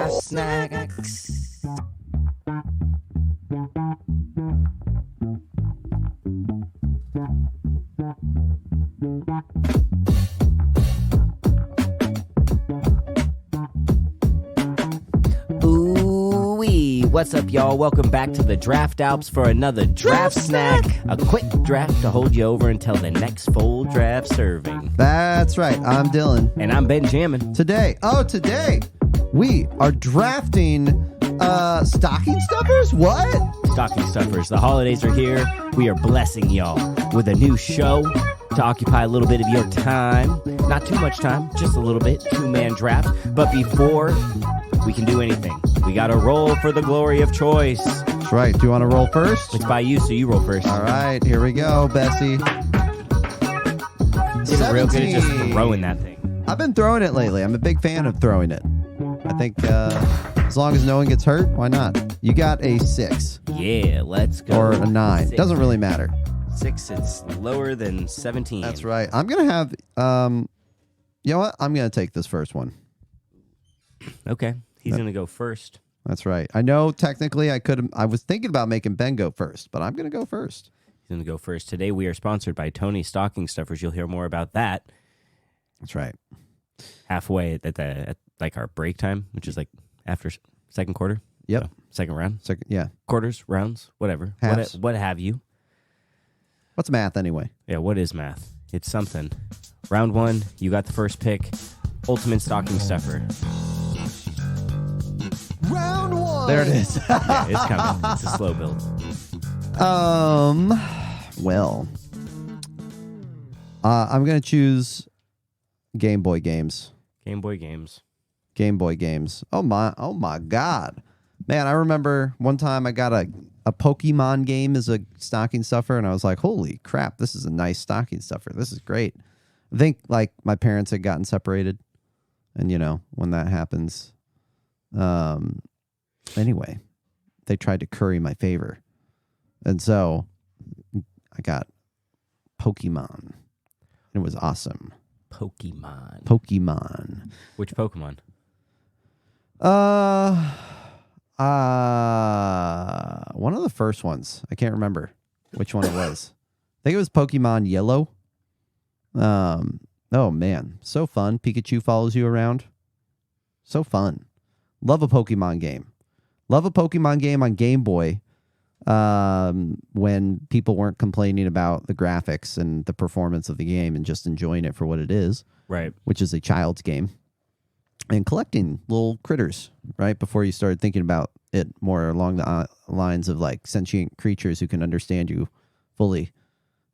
Draft Snacks. Ooh-wee. What's up, y'all? Welcome back to the Draft Alps for another Draft Snack. A quick draft to hold you over until the next full draft serving. That's right. I'm Dylan. And I'm Benjamin. Today, we are drafting stocking stuffers? What? Stocking stuffers. The holidays are here. We are blessing y'all with a new show to occupy a little bit of your time. Not too much time, just a little bit. 2-man draft. But before we can do anything, we got to roll for the glory of choice. That's right. Do you want to roll first? It's by you, so you roll first. All right. Here we go, Bessie. You're real good at just throwing that thing. I've been throwing it lately. I'm a big fan of throwing it. I think as long as no one gets hurt, why not? You got a 6. Yeah, let's go. Or a 9. 6. Doesn't really matter. 6, it's lower than 17. That's right. I'm going to have, you know what? I'm going to take this first one. Okay. He's going to go first. That's right. I know technically I was thinking about making Ben go first, but I'm going to go first. He's going to go first. Today we are sponsored by Tony's Stocking Stuffers. You'll hear more about that. That's right. Halfway at like our break time, which is like after second quarter. Yep. So second round. Yeah. Quarters, rounds, whatever. Halves. What have you. What's math anyway? Yeah, what is math? It's something. Round 1, you got the first pick. Ultimate Stocking Stuffer. Round 1. There it is. Yeah, it's coming. It's a slow build. Well, I'm going to choose Game Boy games. Game Boy games. Game Boy games. Oh my God. Man, I remember one time I got a Pokemon game as a stocking stuffer, and I was like, holy crap, this is a nice stocking stuffer. This is great. I think like my parents had gotten separated, and you know, when that happens, anyway, they tried to curry my favor. And so I got Pokemon. It was awesome. Pokemon. Which Pokemon? One of the first ones. I can't remember which one it was. I think it was Pokemon Yellow. Oh man, so fun. Pikachu follows you around. So fun. Love a Pokemon game. Love a Pokemon game on Game Boy. When people weren't complaining about the graphics and the performance of the game and just enjoying it for what it is. Right. Which is a child's game. And collecting little critters, right? Before you started thinking about it more along the lines of like sentient creatures who can understand you fully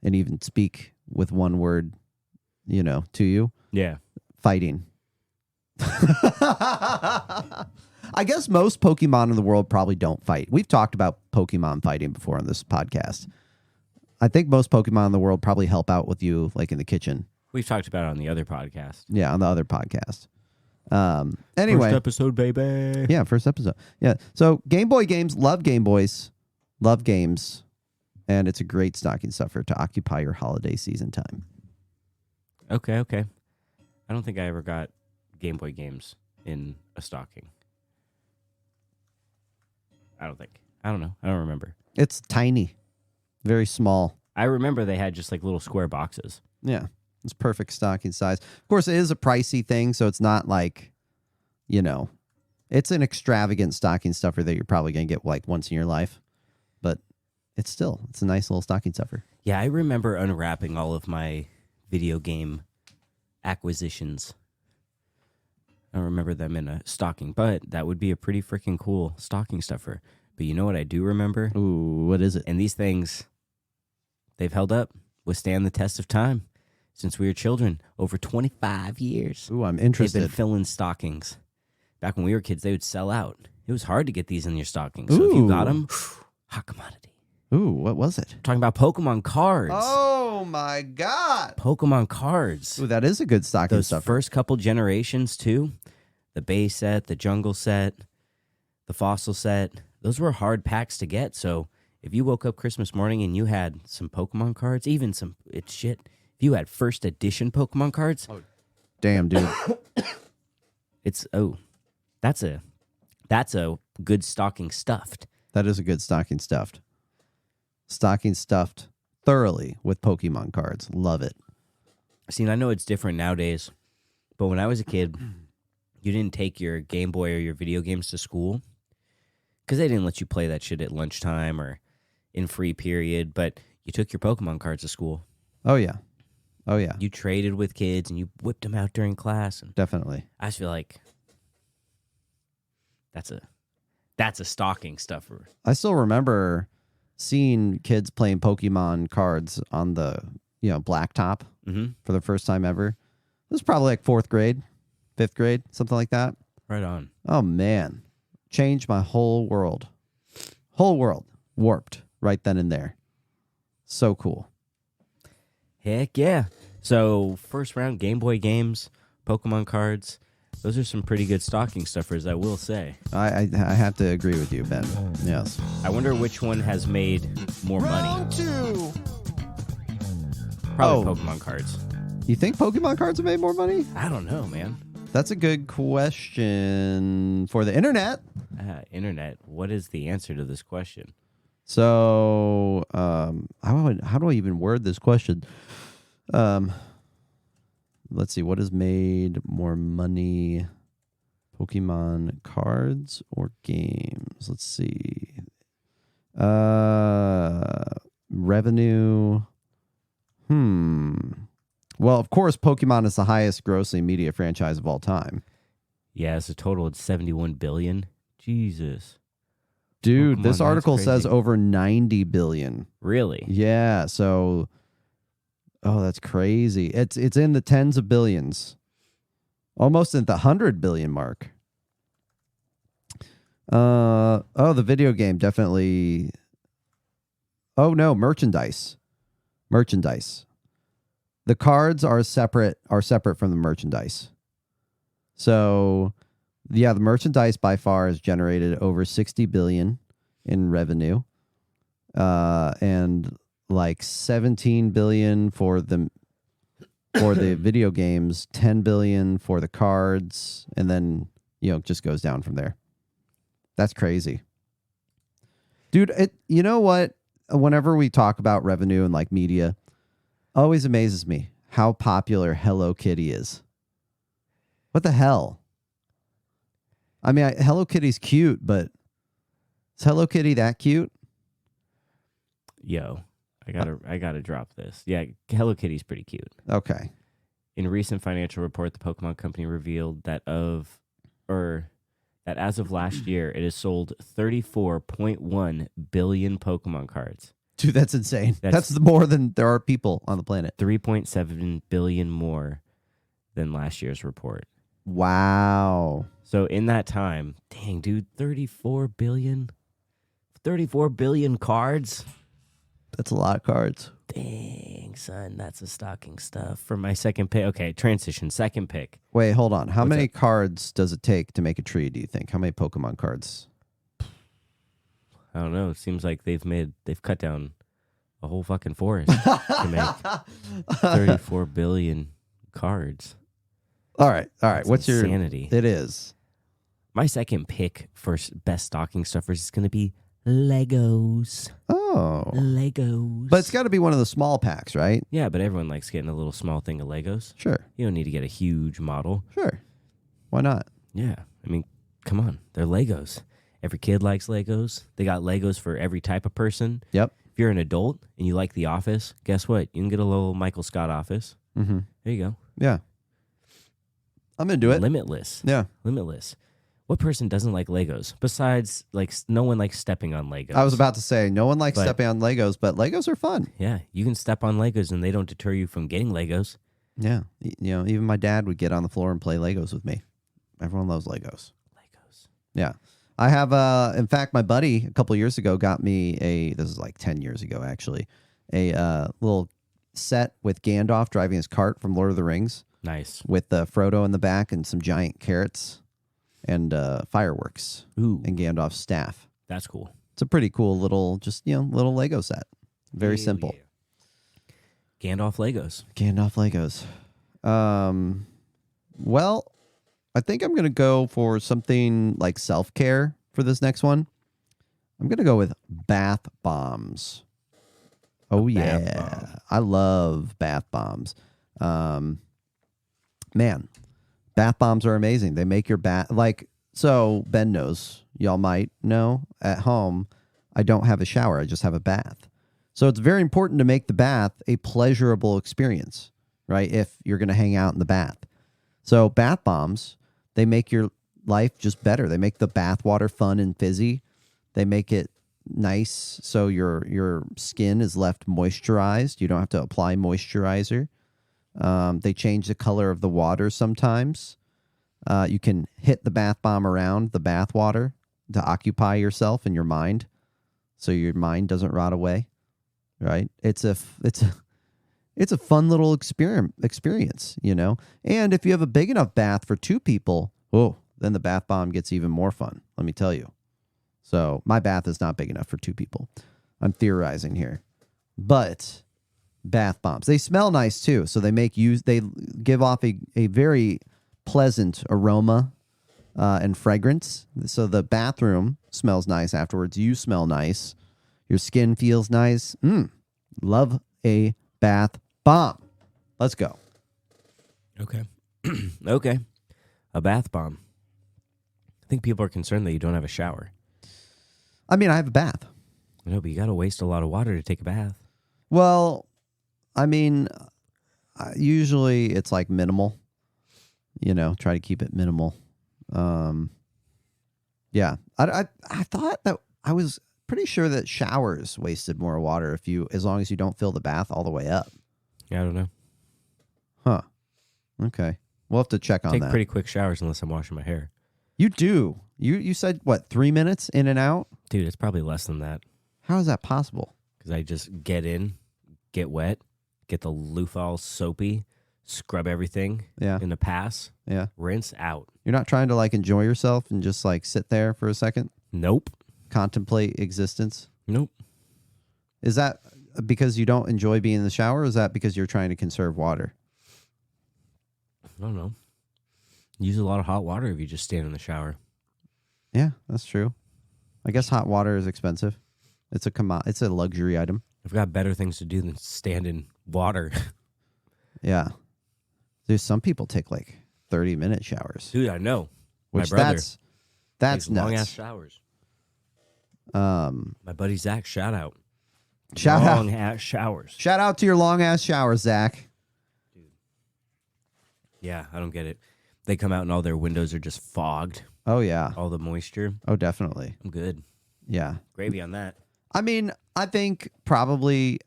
and even speak with one word, you know, to you. Yeah. Fighting. I guess most Pokemon in the world probably don't fight. We've talked about Pokemon fighting before on this podcast. I think most Pokemon in the world probably help out with you, like in the kitchen. We've talked about it on the other podcast. Yeah, on the other podcast. Anyway. First episode, baby. Yeah, first episode. Yeah. So Game Boy games, love Game Boys, love games, and it's a great stocking stuffer to occupy your holiday season time. Okay. I don't think I ever got Game Boy games in a stocking. I don't know. I don't remember. It's tiny. Very small. I remember they had just like little square boxes. Yeah. It's perfect stocking size. Of course, it is a pricey thing, so it's not like, you know, it's an extravagant stocking stuffer that you're probably going to get like once in your life. But it's a nice little stocking stuffer. Yeah, I remember unwrapping all of my video game acquisitions. I don't remember them in a stocking, but that would be a pretty freaking cool stocking stuffer. But you know what I do remember? Ooh, what is it? And these things, they've held up, withstand the test of time. Since we were children, over 25 years. Ooh, I'm interested. They've been filling stockings. Back when we were kids, they would sell out. It was hard to get these in your stockings. So if you got them, hot commodity. Ooh, what was it? Talking about Pokemon cards. Oh, my God. Pokemon cards. Ooh, that is a good stocking Those stuffer. first couple generations, too. The base set, the jungle set, the fossil set. Those were hard packs to get. So if you woke up Christmas morning and you had some Pokemon cards, even some, if you had first edition Pokemon cards. Oh, damn, dude. That's a That's a good stocking stuffed. That is a good stocking stuffed. Stocking stuffed thoroughly with Pokemon cards. Love it. See, and I know it's different nowadays, but when I was a kid, you didn't take your Game Boy or your video games to school because they didn't let you play that shit at lunchtime or in free period, but you took your Pokemon cards to school. Oh, yeah. Oh, yeah. You traded with kids and you whipped them out during class. And Definitely. I just feel like that's a stocking stuffer. I still remember seeing kids playing Pokemon cards on the, blacktop for the first time ever. It was probably like 4th grade, 5th grade, something like that. Right on. Oh, man. Changed my whole world. Whole world warped right then and there. So cool. Heck yeah. So, first round Game Boy games, Pokemon cards, those are some pretty good stocking stuffers, I will say. I have to agree with you, Ben. Yes. I wonder which one has made more money. Round 2. Probably Pokemon cards. You think Pokemon cards have made more money? I don't know, man. That's a good question for the internet. Internet, what is the answer to this question? So, how do I even word this question? Let's see. What has made more money? Pokemon cards or games? Let's see. Revenue. Well, of course, Pokemon is the highest grossing media franchise of all time. Yeah, it's a total of 71 billion. Jesus. Dude, Pokemon, this that's article crazy. says over 90 billion. Really? Yeah, so that's crazy. It's in the tens of billions. Almost at the 100 billion mark. The video game definitely. Oh no, merchandise. The cards are separate from the merchandise. So, yeah, the merchandise by far has generated over 60 billion in revenue. And like 17 billion for the video games, 10 billion for the cards, and then, it just goes down from there. That's crazy. Dude, you know what? Whenever we talk about revenue and like media, always amazes me how popular Hello Kitty is. What the hell? I mean, Hello Kitty's cute, but is Hello Kitty that cute? Yo, I gotta drop this. Yeah, Hello Kitty's pretty cute. Okay. In a recent financial report, the Pokemon Company revealed that as of last year, it has sold 34.1 billion Pokemon cards. Dude, that's insane. That's more than there are people on the planet. 3.7 billion more than last year's report. Wow. So in that time, dang, dude, 34 billion? 34 billion cards? That's a lot of cards. Dang, son, that's a stocking stuff. For my second pick. Okay, transition, second pick. Wait, hold on. How What's many up? cards does it take to make a tree, do you think? How many Pokemon cards? I don't know. It seems like they've cut down a whole fucking forest to make 34 billion cards. All right. That's What's insanity? It is. My second pick for best stocking stuffers is going to be Legos. Oh. Legos. But it's got to be one of the small packs, right? Yeah, but everyone likes getting a little small thing of Legos. Sure. You don't need to get a huge model. Sure. Why not? Yeah. I mean, come on. They're Legos. Every kid likes Legos. They got Legos for every type of person. Yep. If you're an adult and you like The Office, guess what? You can get a little Michael Scott office. Mm-hmm. There you go. Yeah. I'm going to do it. Limitless. Yeah. Limitless. What person doesn't like Legos? Besides, no one likes stepping on Legos. I was about to say, no one likes But- stepping on Legos, but Legos are fun. Yeah, you can step on Legos and they don't deter you from getting Legos. Yeah. Even my dad would get on the floor and play Legos with me. Everyone loves Legos. Legos. Yeah. I have, in fact, my buddy a couple years ago got me this is like 10 years ago, actually, a little set with Gandalf driving his cart from Lord of the Rings Nice. with Frodo in the back and some giant carrots and fireworks Ooh, and Gandalf's staff. that's cool. It's a pretty cool little, little Lego set. Very Hell simple. yeah. Gandalf Legos. Gandalf Legos. Well, I think I'm going to go for something like self-care for this next one. I'm going to go with bath bombs. Oh, yeah. Bomb. I love bath bombs. Man, bath bombs are amazing. They make your bath so Ben knows, y'all might know at home, I don't have a shower. I just have a bath. So it's very important to make the bath a pleasurable experience, right? If you're going to hang out in the bath. So bath bombs, they make your life just better. They make the bath water fun and fizzy. They make it nice so your skin is left moisturized. You don't have to apply moisturizer. They change the color of the water sometimes. You can hit the bath bomb around the bath water to occupy yourself and your mind so your mind doesn't rot away, right? It's a fun little experience, you know? And if you have a big enough bath for 2 people, then the bath bomb gets even more fun, let me tell you. So my bath is not big enough for 2 people. I'm theorizing here. But bath bombs, they smell nice too. So they give off a very pleasant aroma and fragrance. So the bathroom smells nice afterwards. You smell nice. Your skin feels nice. Love a bath bomb. Let's go. Okay. Okay. A bath bomb. I think people are concerned that you don't have a shower. I mean, I have a bath. I know, but you got to waste a lot of water to take a bath. Well, I mean, usually it's like minimal. You know, try to keep it minimal. Yeah. I thought that I was pretty sure that showers wasted more water as long as you don't fill the bath all the way up. Yeah, I don't know. Huh. Okay. We'll have to check on that. Take pretty quick showers unless I'm washing my hair. You do. You said, what, 3 minutes in and out? Dude, it's probably less than that. How is that possible? Because I just get in, get wet, get the loofah all soapy, scrub everything in the pass, rinse out. You're not trying to enjoy yourself and just sit there for a second? Nope. Contemplate existence? Nope. Is that because you don't enjoy being in the shower, or is that because you're trying to conserve water? I don't know. Use a lot of hot water if you just stand in the shower. Yeah, that's true. I guess hot water is expensive. It's a luxury item. I've got better things to do than stand in water. Yeah. There's some people take 30-minute showers. Dude, I know. Which my brother that's nuts. Long-ass showers. My buddy Zach, shout out. Long-ass showers. Shout out to your long-ass showers, Zach. Dude. Yeah, I don't get it. They come out and all their windows are just fogged. Oh, yeah. All the moisture. Oh, definitely. I'm good. Yeah. Gravy on that. I mean, I think probably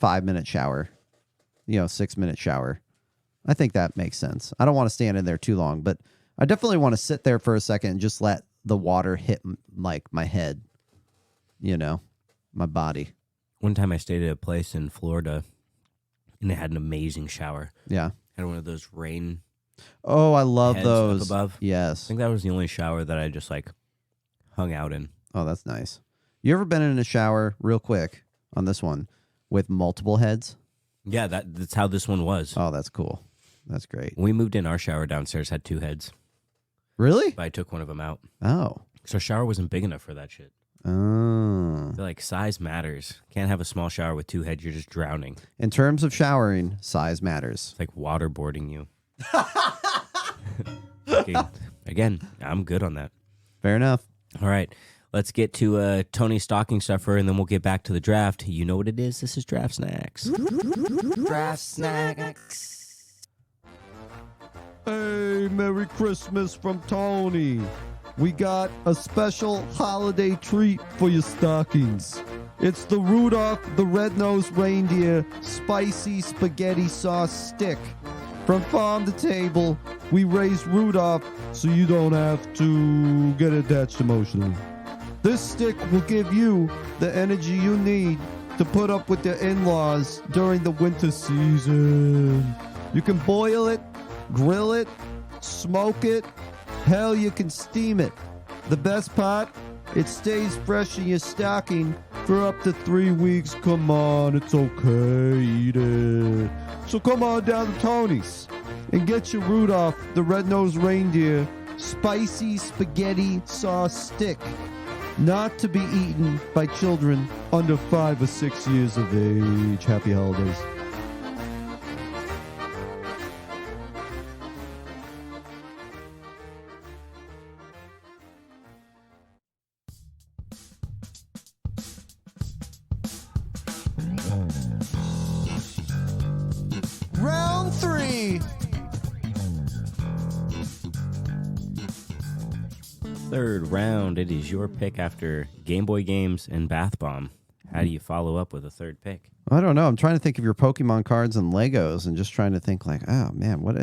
5-minute shower, 6-minute shower. I think that makes sense. I don't want to stand in there too long, but I definitely want to sit there for a second and just let the water hit my head, my body. One time I stayed at a place in Florida and they had an amazing shower. Yeah. Had one of those rain. Oh, I love heads those. Up above. Yes. I think that was the only shower that I just hung out in. Oh, that's nice. You ever been in a shower, real quick, on this one, with multiple heads? Yeah, that's how this one was. Oh, that's cool. That's great. When we moved in, our shower downstairs had 2 heads. Really? But I took one of them out. Oh. So our shower wasn't big enough for that shit. Oh. I feel like size matters. Can't have a small shower with 2 heads. You're just drowning. In terms of showering, size matters. It's like waterboarding you. Okay. Again, I'm good on that. Fair enough. All right. Let's get to Tony's stocking stuffer, and then we'll get back to the draft. You know what it is. This is Draft Snacks. Draft Snacks. Hey, Merry Christmas from Tony. We got a special holiday treat for your stockings. It's the Rudolph the Red-Nosed Reindeer Spicy Spaghetti Sauce Stick. From farm to table, we raise Rudolph so you don't have to get attached emotionally. This stick will give you the energy you need to put up with your in-laws during the winter season. You can boil it, grill it, smoke it. Hell, you can steam it. The best part, it stays fresh in your stocking for up to 3 weeks. Come on, it's okay, eat it. So come on down to Tony's. And get your Rudolph the red-nosed reindeer spicy spaghetti sauce stick. Not to be eaten by children under 5 or 6 years of age. Happy holidays. Round 3. Third round, it is your pick after Game Boy games and Bath Bomb. How do you follow up with a third pick? I don't know. I'm trying to think of your Pokemon cards and Legos and just trying to think like, oh man, what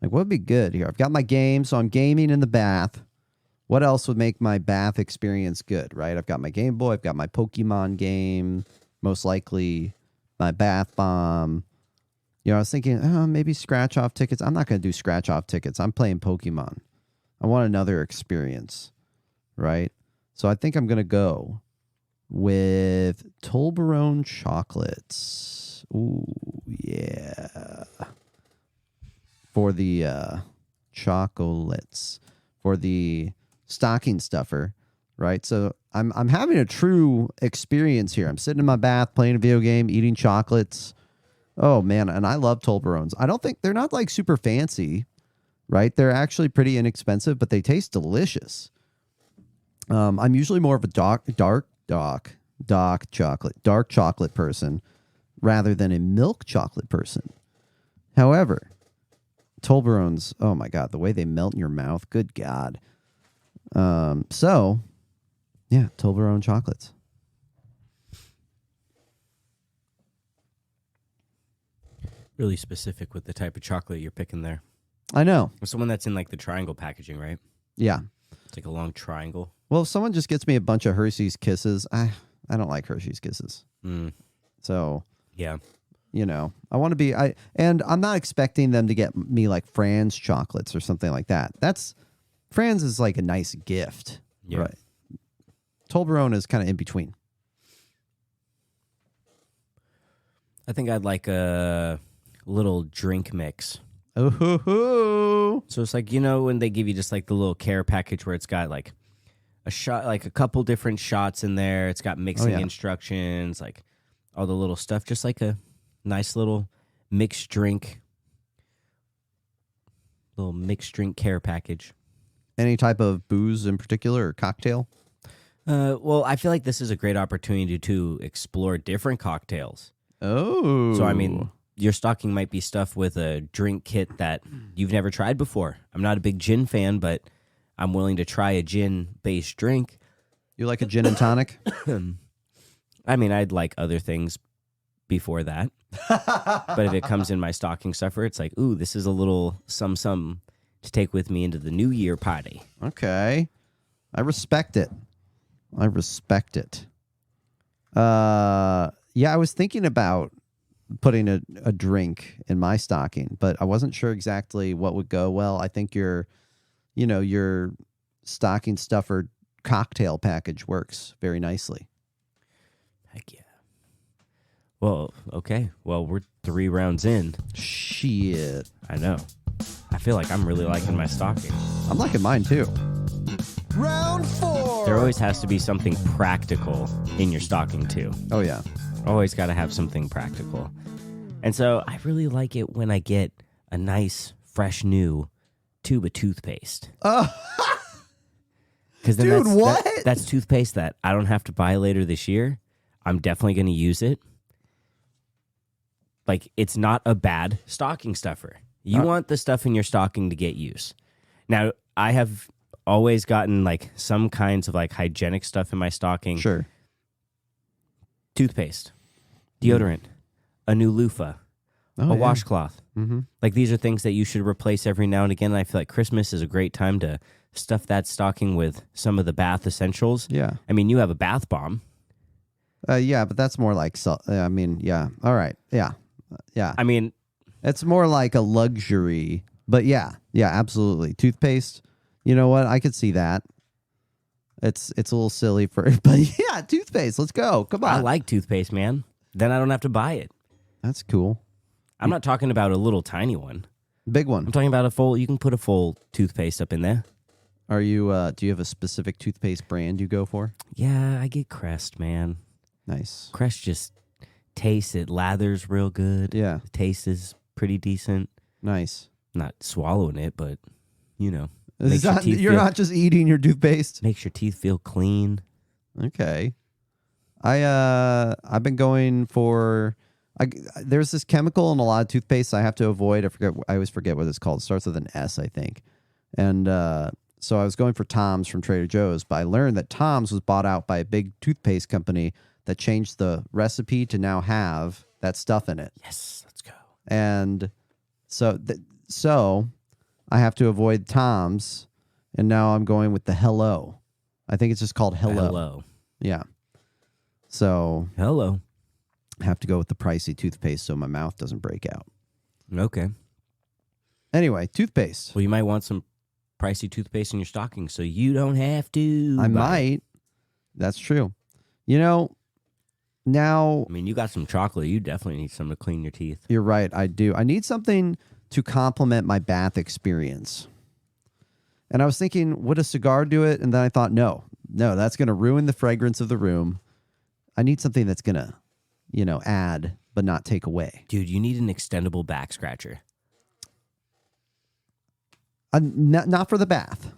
would be good here? I've got my game, so I'm gaming in the bath. What else would make my bath experience good, right? I've got my Game Boy, I've got my Pokemon game, most likely my Bath Bomb. I was thinking, maybe scratch off tickets. I'm not going to do scratch off tickets. I'm playing Pokemon. I want another experience, right? So I think I'm going to go with Toblerone chocolates. Ooh, yeah. For the chocolates. For the stocking stuffer, right? So I'm having a true experience here. I'm sitting in my bath, playing a video game, eating chocolates. Oh, man, and I love Toblerones. I don't think they're not like super fancy, right? They're actually pretty inexpensive, but they taste delicious. I'm usually more of a dark chocolate person rather than a milk chocolate person. However, Toblerones, oh my God, the way they melt in your mouth, good God. So, yeah, Toblerone chocolates. Really specific with the type of chocolate you're picking there. I know. It's the one that's in like the triangle packaging, right? Yeah. It's like a long triangle. Well, if someone just gets me a bunch of Hershey's Kisses, I don't like Hershey's Kisses. So, yeah. I want to be, and I'm not expecting them to get me like Fran's chocolates or something like that. Fran's is like a nice gift. Yeah. Right. Toblerone is kind of in between. I think I'd like a little drink mix. Oh, so it's like, when they give you just like the little care package where it's got like a shot, like a couple different shots in there. It's got mixing instructions, like all the little stuff, just like a nice little mixed drink care package. Any type of booze in particular or cocktail? Well, I feel like this is a great opportunity to explore different cocktails. Oh. So, I mean, your stocking might be stuffed with a drink kit that you've never tried before. I'm not a big gin fan, but I'm willing to try a gin-based drink. You like a gin and tonic? I mean, I'd like other things before that. But if it comes in my stocking stuffer, it's like, ooh, this is a little some to take with me into the New Year party. Okay. I respect it. Yeah, I was thinking about putting a drink in my stocking, but I wasn't sure exactly what would go well. I think your stocking stuffer cocktail package works very nicely. Heck yeah. Well, okay. Well, we're 3 rounds in. Shit. I know. I feel like I'm really liking my stocking. I'm liking mine too. Round 4. There always has to be something practical in your stocking too. Oh, yeah. Always got to have something practical. And so I really like it when I get a nice, fresh, new tube of toothpaste. Oh, Because then dude, what? That's toothpaste that I don't have to buy later this year. I'm definitely going to use it. Like, it's not a bad stocking stuffer. You want the stuff in your stocking to get use. Now, I have always gotten, like, some kinds of, like, hygienic stuff in my stocking. Sure. Toothpaste, deodorant, a new loofah, a washcloth. Mm-hmm. Like, these are things that you should replace every now and again. And I feel like Christmas is a great time to stuff that stocking with some of the bath essentials. Yeah. I mean, you have a bath bomb. Yeah, but that's more like, I mean, yeah. All right. Yeah. Yeah. I mean, it's more like a luxury, but yeah, absolutely. Toothpaste, you know what? I could see that. It's a little silly but yeah, toothpaste. Let's go. Come on. I like toothpaste, man. Then I don't have to buy it. That's cool. I'm not talking about a little tiny one. Big one. I'm talking about a full. You can put a full toothpaste up in there. Are you? Do you have a specific toothpaste brand you go for? Yeah, I get Crest, man. Nice. Crest just tastes. It lathers real good. Yeah. The taste is pretty decent. Nice. Not swallowing it, but you're not just eating your toothpaste. makes your teeth feel clean. Okay. I've been going for. There's this chemical in a lot of toothpaste I have to avoid. I always forget what it's called. It starts with an S, I think. And so I was going for Tom's from Trader Joe's, but I learned that Tom's was bought out by a big toothpaste company that changed the recipe to now have that stuff in it. Yes, let's go. And so I have to avoid Tom's, and now I'm going with the Hello. I think it's just called Hello. Hello. Yeah. So Hello. I have to go with the pricey toothpaste so my mouth doesn't break out. Okay. Anyway, toothpaste. Well, you might want some pricey toothpaste in your stocking so you don't have to. I might. That's true. Now. I mean, you got some chocolate. You definitely need some to clean your teeth. You're right. I do. I need something to complement my bath experience. And I was thinking, would a cigar do it? And then I thought, no, that's going to ruin the fragrance of the room. I need something that's going to, add but not take away. Dude, you need an extendable back scratcher. Not for the bath.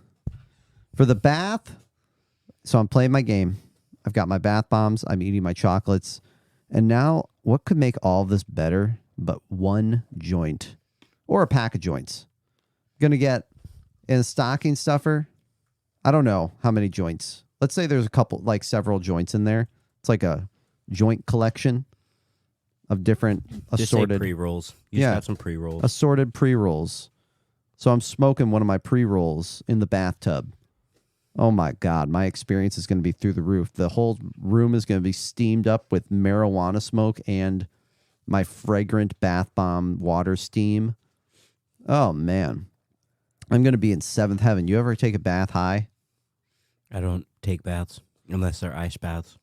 For the bath, so I'm playing my game. I've got my bath bombs. I'm eating my chocolates. And now, what could make all of this better but one joint or a pack of joints? Going to get in a stocking stuffer. I don't know how many joints. Let's say there's several joints in there. It's like a joint collection of different assorted pre-rolls. You just got some pre-rolls. Assorted pre-rolls. So I'm smoking one of my pre-rolls in the bathtub. Oh my God, my experience is going to be through the roof. The whole room is going to be steamed up with marijuana smoke and my fragrant bath bomb water steam. Oh man, I'm going to be in seventh heaven. You ever take a bath high? I don't take baths unless they're ice baths.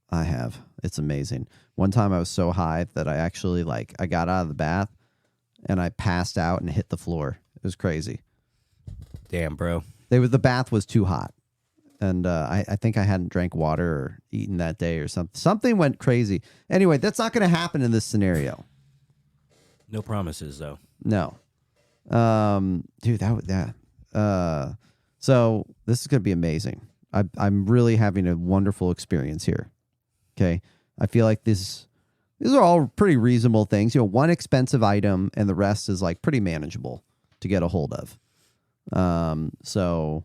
I have. It's amazing. One time I was so high that I actually I got out of the bath and I passed out and hit the floor. It was crazy. Damn, bro. The bath was too hot. And I think I hadn't drank water or eaten that day or something. Something went crazy. Anyway, that's not going to happen in this scenario. No promises, though. No. Dude, so this is going to be amazing. I'm really having a wonderful experience here. Okay. I feel like these are all pretty reasonable things. One expensive item and the rest is pretty manageable to get a hold of. So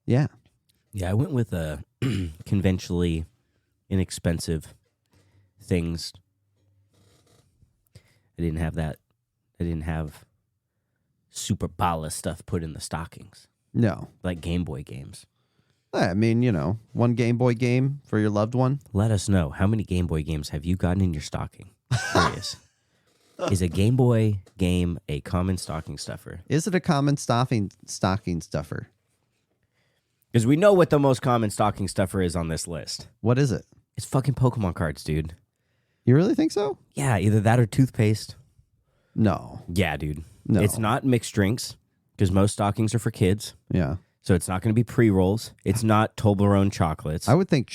yeah. Yeah, I went with conventionally inexpensive things. I didn't have that. I didn't have super bala stuff put in the stockings. No. Like Game Boy games. I mean, one Game Boy game for your loved one. Let us know. How many Game Boy games have you gotten in your stocking? Curious. Is a Game Boy game a common stocking stuffer? Is it a common stocking stuffer? Because we know what the most common stocking stuffer is on this list. What is it? It's fucking Pokemon cards, dude. You really think so? Yeah, either that or toothpaste. No. Yeah, dude. No. It's not mixed drinks because most stockings are for kids. Yeah. So it's not going to be pre-rolls. It's not Toblerone chocolates. I would think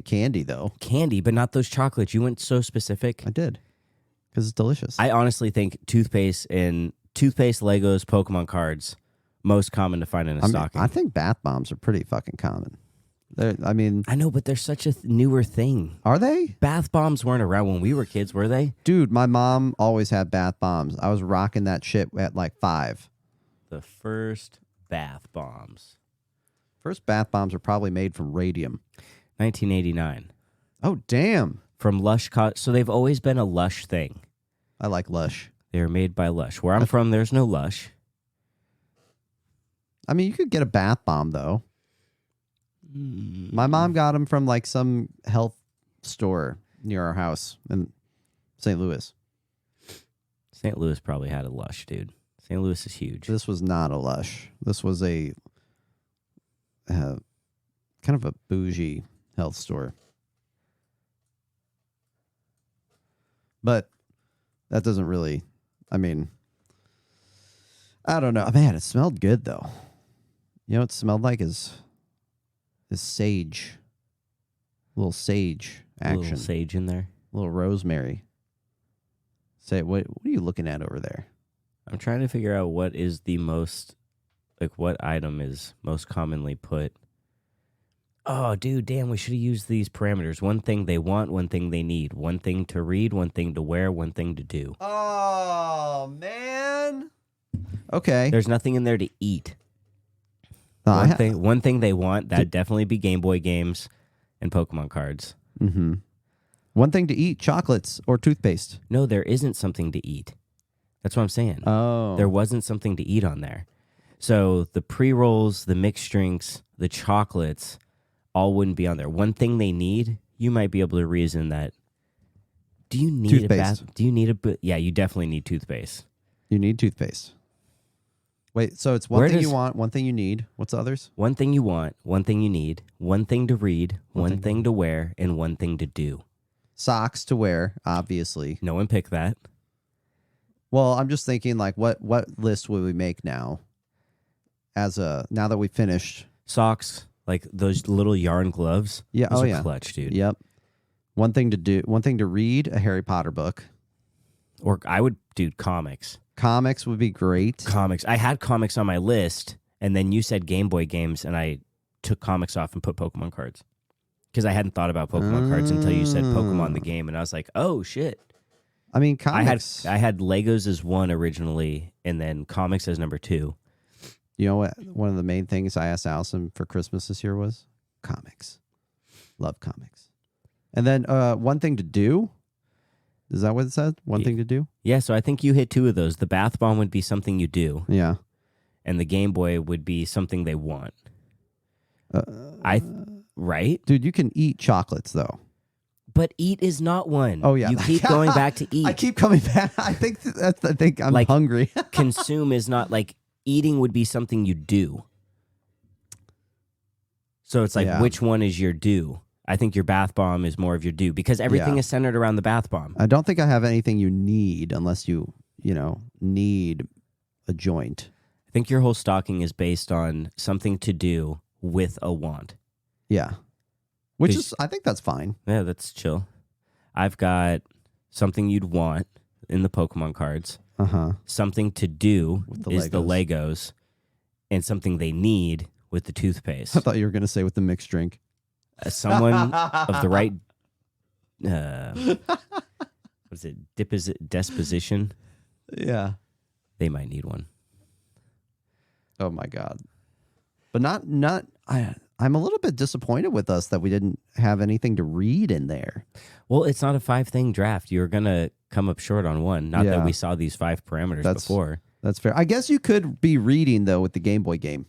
candy though. Candy, but not those chocolates. You went so specific. I did. Because it's delicious. I honestly think toothpaste, Legos, Pokemon cards, most common to find in a stocking. I think bath bombs are pretty fucking common. I know, but they're such a newer thing. Are they? Bath bombs weren't around when we were kids, were they? Dude, my mom always had bath bombs. I was rocking that shit at 5. The first bath bombs. First bath bombs are probably made from radium. 1989. Oh, damn. From Lush. So they've always been a Lush thing. I like Lush. They were made by Lush. Where I'm from, there's no Lush. I mean, you could get a bath bomb, though. My mom got them from some health store near our house in St. Louis. St. Louis probably had a Lush, dude. St. Louis is huge. This was not a Lush. This was a kind of a bougie health store. But that doesn't really, I mean, I don't know. Man, it smelled good though. You know what it smelled like is sage. A little sage action. A little sage in there. A little rosemary. Say, what are you looking at over there? I'm trying to figure out what is the most, like, what item is most commonly put. Oh, dude, damn, we should have used these parameters. One thing they want, one thing they need. One thing to read, one thing to wear, one thing to do. Oh, man. Okay. There's nothing in there to eat. No, One thing they want, that'd definitely be Game Boy games and Pokemon cards. Mm-hmm. One thing to eat, chocolates or toothpaste. No, there isn't something to eat. That's what I'm saying. Oh. There wasn't something to eat on there. So the pre-rolls, the mixed drinks, the chocolates, all wouldn't be on there. One thing they need, you might be able to reason that. Do you need toothpaste. a bath? Do you need a? Yeah, you definitely need toothpaste. You need toothpaste. Wait, so it's one thing you want, one thing you need. What's the others? One thing you want, one thing you need, one thing to read, one thing to wear, and one thing to do. Socks to wear, obviously. No one picked that. Well, I'm just thinking, like, what list would we make now? Now that we finished Socks, like those little yarn gloves. Yeah, those are yeah, clutch, dude. Yep. One thing to do, one thing to read, a Harry Potter book. Or I would do comics. Comics would be great. Comics. I had comics on my list, and then you said Game Boy games, and I took comics off and put Pokemon cards. Because I hadn't thought about Pokemon cards until you said Pokemon the game, and I was like, oh, shit. I mean, comics. I had Legos as 1 originally, and then comics as number 2. You know what? One of the main things I asked Allison for Christmas this year was comics. Love comics. And then one thing to do. Is that what it said? One thing to do? Yeah, so I think you hit 2 of those. The bath bomb would be something you do. Yeah. And the Game Boy would be something they want. Right? Dude, you can eat chocolates, though. But eat is not one. Oh, yeah. You keep going back to eat. I keep coming back. I think I'm like, hungry. Consume is not like eating would be something you do. So it's like, which one is your do? I think your bath bomb is more of your do because everything is centered around the bath bomb. I don't think I have anything you need unless you need a joint. I think your whole stocking is based on something to do with a want. Yeah. Which is, I think that's fine. Yeah, that's chill. I've got something you'd want in the Pokemon cards. Uh-huh. Something to do is Legos. the Legos. And something they need with the toothpaste. I thought you were going to say with the mixed drink. Someone of the right... what's it? Disposition? Yeah. They might need one. Oh, my God. But I'm a little bit disappointed with us that we didn't have anything to read in there. Well, it's not a 5-thing draft. You're going to come up short on one. Not that we saw these 5 parameters before. That's fair. I guess you could be reading, though, with the Game Boy game.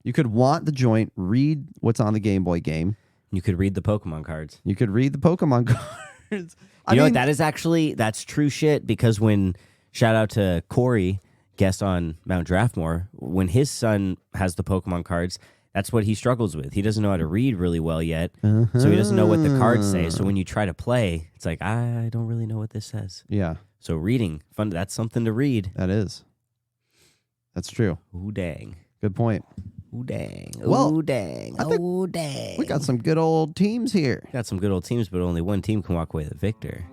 You could want the joint, read what's on the Game Boy game. You could read the Pokemon cards. You could read the Pokemon cards. You know what? That's true shit because when, shout out to Corey, guest on Mount Draftmore, when his son has the Pokemon cards, that's what he struggles with. He doesn't know how to read really well yet, so he doesn't know what the cards say. So when you try to play, it's like, I don't really know what this says. Yeah. So reading, fun. That's something to read. That is. That's true. Ooh, dang. Good point. Ooh, dang. Well, ooh, dang. Ooh, dang. We got some good old teams here. Got some good old teams, but only one team can walk away the victor.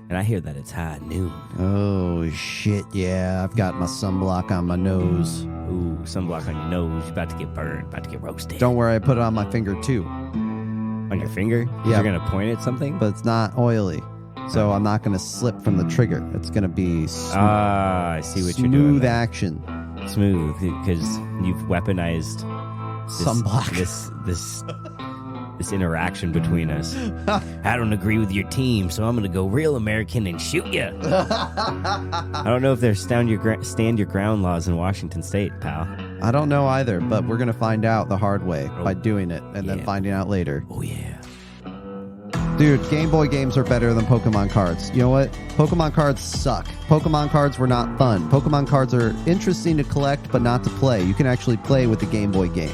And I hear that it's high noon. Oh, shit, yeah. I've got my sunblock on my nose. Ooh, sunblock on your nose. You're about to get burned, about to get roasted. Don't worry, I put it on my finger, too. On your finger? Yeah. You're going to point at something? But it's not oily. So I'm not going to slip from the trigger. It's going to be I see what you're doing. Smooth action. Smooth, because you've weaponized sunblock. This interaction between us. I don't agree with your team, so I'm going to go real American and shoot you. I don't know if there's stand your ground laws in Washington State, pal. I don't know either, but we're going to find out the hard way by doing it and then finding out later. Oh, yeah. Dude, Game Boy games are better than Pokemon cards. You know what? Pokemon cards suck. Pokemon cards were not fun. Pokemon cards are interesting to collect, but not to play. You can actually play with the Game Boy game.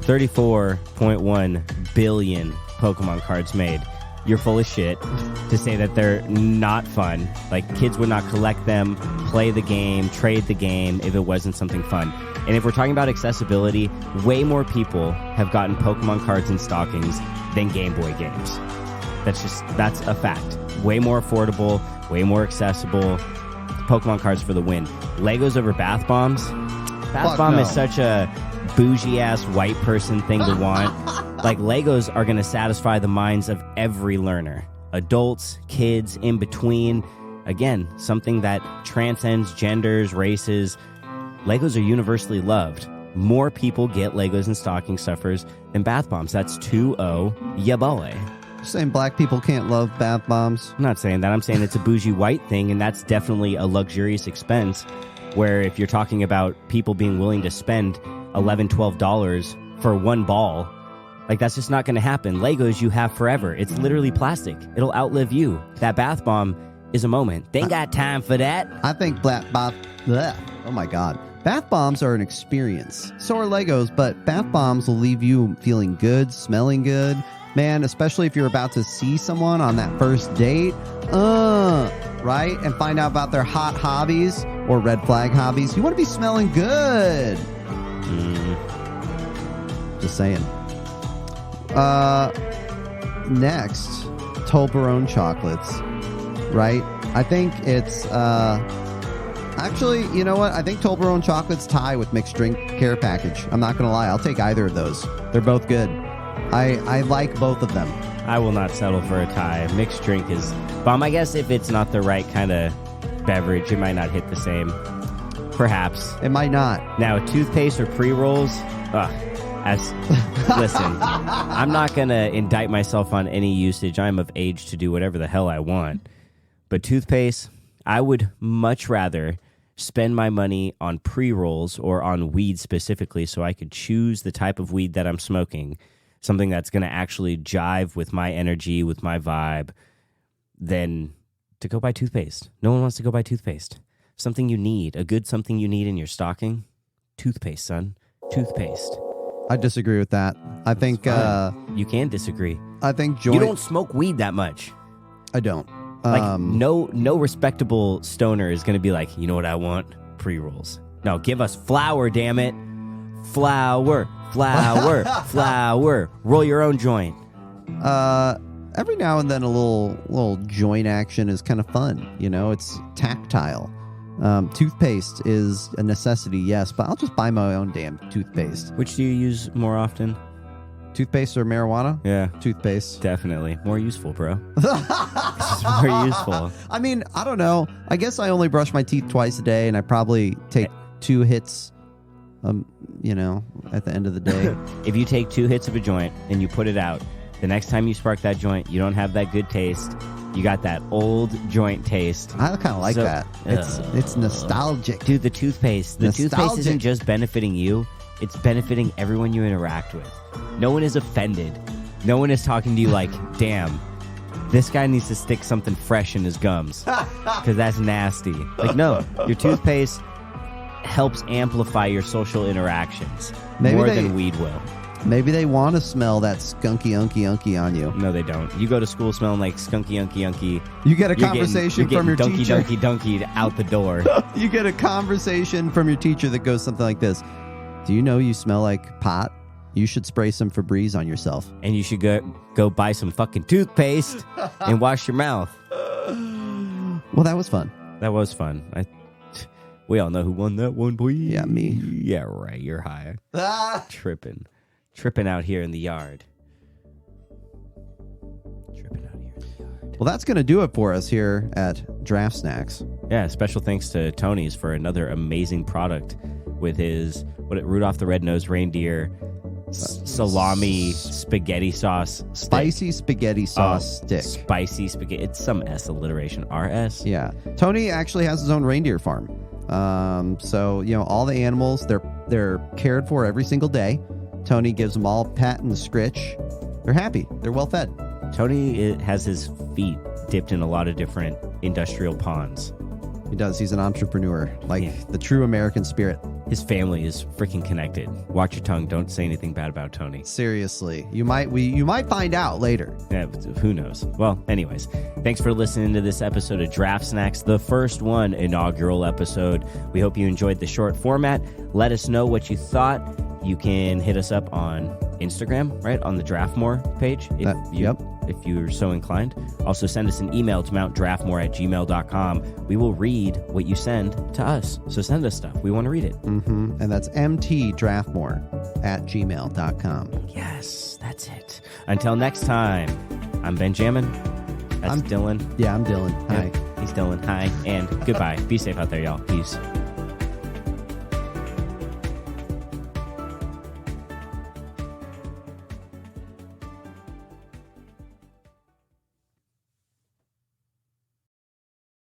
34.1 billion Pokemon cards made. you're full of shit to say that they're not fun. Like, kids would not collect them, play the game, trade the game if it wasn't something fun. And if we're talking about accessibility, way more people have gotten Pokemon cards in stockings than Game Boy games. That's a fact. Way more affordable, way more accessible. Pokemon cards for the win. Legos over bath bombs? Bath bomb is such a bougie-ass white person thing to want. Like, Legos are going to satisfy the minds of every learner. Adults, kids, in between. Again, something that transcends genders, races. Legos are universally loved. More people get Legos and stocking stuffers than bath bombs. That's 2-0, ya boy. You're saying black people can't love bath bombs? I'm not saying that. I'm saying it's a bougie white thing, and that's definitely a luxurious expense, where if you're talking about people being willing to spend $11, $12 for one ball, like, that's just not going to happen. Legos you have forever. It's literally plastic. It'll outlive you. That bath bomb is a moment. They ain't got time for that. I think oh my God. Bath bombs are an experience. So are Legos, but bath bombs will leave you feeling good, smelling good. Man, especially if you're about to see someone on that first date. Right? And find out about their hot hobbies or red flag hobbies. You want to be smelling good. Just saying. Next, Toblerone chocolates. Right? I think it's actually, you know what? I think Toblerone chocolates tie with mixed drink care package. I'm not gonna lie, I'll take either of those. They're both good. I like both of them. I will not settle for a tie. Mixed drink is bomb. I guess if it's not the right kind of beverage, it might not hit the same. Perhaps. It might not. Now, toothpaste or pre-rolls, listen, I'm not going to indict myself on any usage. I'm of age to do whatever the hell I want. But toothpaste, I would much rather spend my money on pre-rolls or on weed specifically so I could choose the type of weed that I'm smoking, something that's going to actually jive with my energy, with my vibe, than to go buy toothpaste. No one wants to go buy toothpaste. Something you need, a good something you need in your stocking, toothpaste, son. Toothpaste. I disagree with that. I think you can disagree. I think you don't smoke weed that much. I don't. Like, no respectable stoner is going to be like, you know what I want? Pre-rolls. No, give us flour, damn it. Flour. Roll your own joint. Every now and then a little joint action is kind of fun. You know, it's tactile. Toothpaste is a necessity, yes, but I'll just buy my own damn toothpaste. Which do you use more often? Toothpaste or marijuana? Yeah. Toothpaste. Definitely. More useful, bro. It's more useful. I mean, I don't know. I guess I only brush my teeth twice a day, and I probably take 2 hits, you know, at the end of the day. If you take 2 hits of a joint and you put it out, the next time you spark that joint, you don't have that good taste. You got that old joint taste. I kind of like that. It's nostalgic. Dude, the toothpaste. The toothpaste isn't just benefiting you. It's benefiting everyone you interact with. No one is offended. No one is talking to you like, damn, this guy needs to stick something fresh in his gums because that's nasty. Like, no, your toothpaste helps amplify your social interactions more than weed will. Maybe they want to smell that skunky unky on you. No, they don't. You go to school smelling like skunky unky. You get a conversation from your teacher. Dunky out the door. You get a conversation from your teacher that goes something like this. Do you know you smell like pot? You should spray some Febreze on yourself. And you should go buy some fucking toothpaste and wash your mouth. Well, that was fun. That was fun. We all know who won that one, boy. Yeah, me. Yeah, right. You're high. Tripping out here in the yard. Well, that's going to do it for us here at Draft Snacks. Yeah, special thanks to Tony's for another amazing product with his Rudolph the Red-Nosed Reindeer salami spaghetti sauce stick. Spicy spaghetti sauce stick. Spicy spaghetti. It's some S alliteration. RS? Yeah. Tony actually has his own reindeer farm. So, you know, all the animals, they're cared for every single day. Tony gives them all a pat and a scritch. They're happy. They're well fed. Tony has his feet dipped in a lot of different industrial ponds. He does. He's an entrepreneur, like the true American spirit. his family is freaking connected. Watch your tongue. Don't say anything bad about Tony. Seriously, you might find out later. Yeah, who knows? Well, anyways, thanks for listening to this episode of Draft Snacks, the first inaugural episode. We hope you enjoyed the short format. Let us know what you thought. You can hit us up on Instagram, right, on the Draftmore page if you're so inclined. Also, send us an email to mountdraftmore@gmail.com. We will read what you send to us. So send us stuff. We want to read it. Mm-hmm. And that's mtdraftmore@gmail.com. Yes, that's it. Until next time, I'm Benjamin. I'm Dylan. Yeah, I'm Dylan. Hi. He's Dylan. Hi. And goodbye. Be safe out there, y'all. Peace.